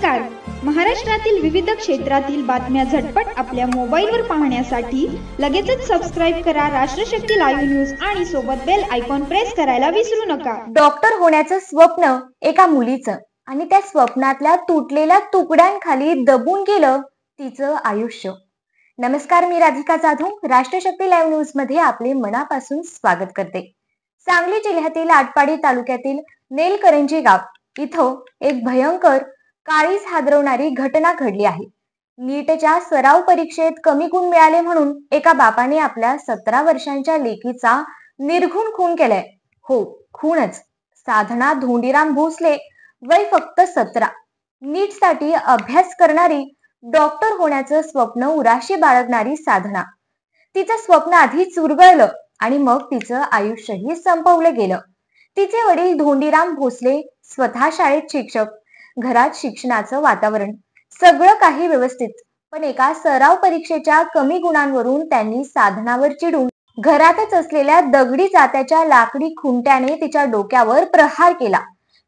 नमस्कार. महाराष्ट्रातील विविध क्षेत्रातील बातम्या झटपट आपल्या मोबाईलवर पाहण्यासाठी लगेचच सबस्क्राइब करा राष्ट्रशक्ती लाईव्ह न्यूज आणि सोबत बेल आयकॉन प्रेस करायला विसरू नका. डॉक्टर होण्याचं स्वप्न एका मुलीचं आणि त्या स्वप्नातल्या तुटलेल्या तुकड्यांखाली दबून गेलं तिचं आयुष्य. नमस्कार, मी राधिका जाधव राष्ट्रशक्ती लाईव्ह न्यूज मध्ये आपले मनापासून स्वागत करते. सांगली जिल्ह्यातील आटपाडी तालुक्यातील नेलकरंजी गाव इथं एक भयंकर काळीज हादरवणारी घटना घडली आहे. नीटच्या सराव परीक्षेत कमी गुण मिळाले म्हणून एका बापाने आपल्या 17 वर्षांच्या लेकीचा निर्घुण खून केलाय. हो, खूनच. साधना धोंडीराम भोसले, वय फक्त 17. नीट साठी अभ्यास करणारी, डॉक्टर होण्याचं स्वप्न उराशी बाळगणारी साधना. तिचं स्वप्न आधीच उरगळलं आणि मग तिचं आयुष्यही संपवलं गेलं. तिचे वडील धोंडीराम भोसले स्वतः शाळेत शिक्षक, घरात शिक्षणाचं वातावरण, सगळं काही व्यवस्थित. पण एका सराव परीक्षेच्या कमी गुणांवरून त्यांनी साधनावर चिडून घरातच असलेल्या दगडी जात्याच्या लाकडी खुंट्याने तिच्या डोक्यावर प्रहार केला.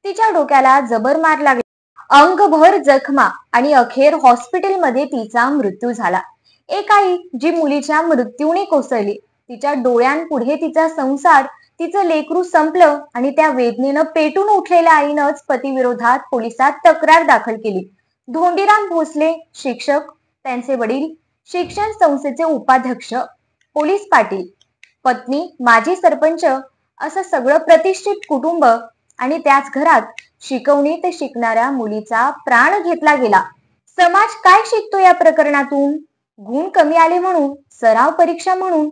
तिच्या डोक्याला जबर मार लागला, अंगभर जखमा आणि अखेर हॉस्पिटलमध्ये तिचा मृत्यू झाला. एक आई जी मुलीच्या मृत्यूने कोसळली, तिच्या डोळ्यांपुढे तिचा संसार, तिचं लेकरू संपलं आणि त्या वेदनेनं पेटून उठलेल्या आईनंच पतीविरोधात पोलिसात तक्रार दाखल केली. धोंडीराम भोसले शिक्षक, त्यांचे वडील शिक्षण संस्थेचे उपाध्यक्ष, पोलीस पाटील, पत्नी माजी सरपंच, असं सगळं प्रतिष्ठित कुटुंब आणि त्याच घरात शिकवणीत शिकणाऱ्या मुलीचा प्राण घेतला गेला. समाज काय शिकतो या प्रकरणातून? गुण कमी आले म्हणून, सराव परीक्षा म्हणून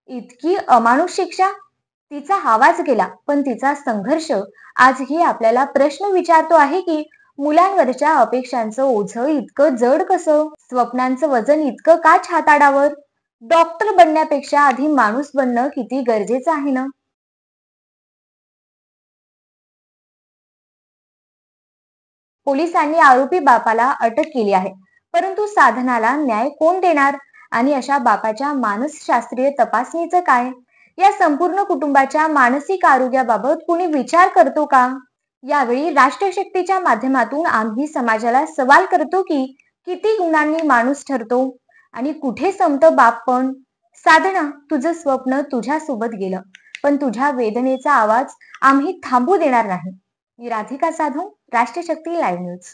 इतकी अमानुष शिक्षा? तिचा आवाज गेला, पण तिचा संघर्ष आजही आपल्याला प्रश्न विचारतो आहे की मुलांवरच्या अपेक्षांचं ओझं इतकं जड कसं? स्वप्नांचं वजन इतकं का छाताडावर? डॉक्टर बनण्यापेक्षा आधी माणूस बनणं किती गरजेचं आहे ना. पोलिसांनी आरोपी बापाला अटक केली आहे, परंतु साधनाला न्याय कोण देणार? आणि अशा बापाच्या मानसशास्त्रीय तपासणीचं काय? या संपूर्ण कुटुंबाच्या मानसिक आरोग्याबाबत कुणी विचार करतो का? यावेळी राष्ट्रशक्तीच्या माध्यमातून आम्ही समाजाला सवाल करतो की किती गुणांनी माणूस ठरतो आणि कुठे संपतं बापपण? साधना, तुझं स्वप्न तुझ्या सोबत गेलं, पण तुझ्या वेदनेचा आवाज आम्ही थांबू देणार नाही. मी राधिका जाधव, राष्ट्रशक्ती लाईव्ह न्यूज.